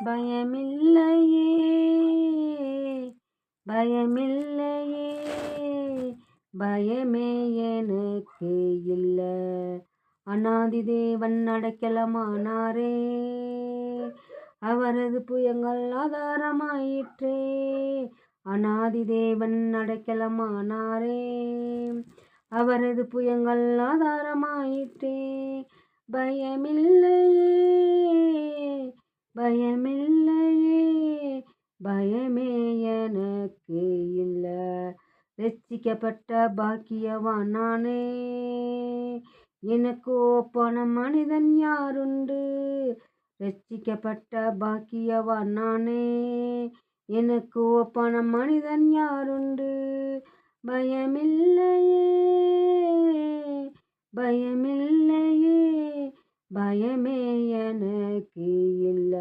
பயமில்லையே பயமில்லையே பயமே எனக்கு இல்ல. அநாதி தேவன் அடைக்கலமானாரே, அவரது புயங்கள் ஆதாரமாயிற்றே. அநாதி தேவன் அடைக்கலமானாரே, அவரது புயங்கள் ஆதாரமாயிற்றே. பயமில்லையே பயமில்லையே பயமே எனக்கு இல்ல. ரட்சிக்கப்பட்ட பாக்கியவான் நானே, எனக்கு ஒப்பான மனிதன் யாருண்டு? ரட்சிக்கப்பட்ட பாக்கியவான் நானே, எனக்கு ஒப்பான மனிதன் யாருண்டு? பயமில்லையே பயமில்லையே பயமே எனக்கு இல்ல.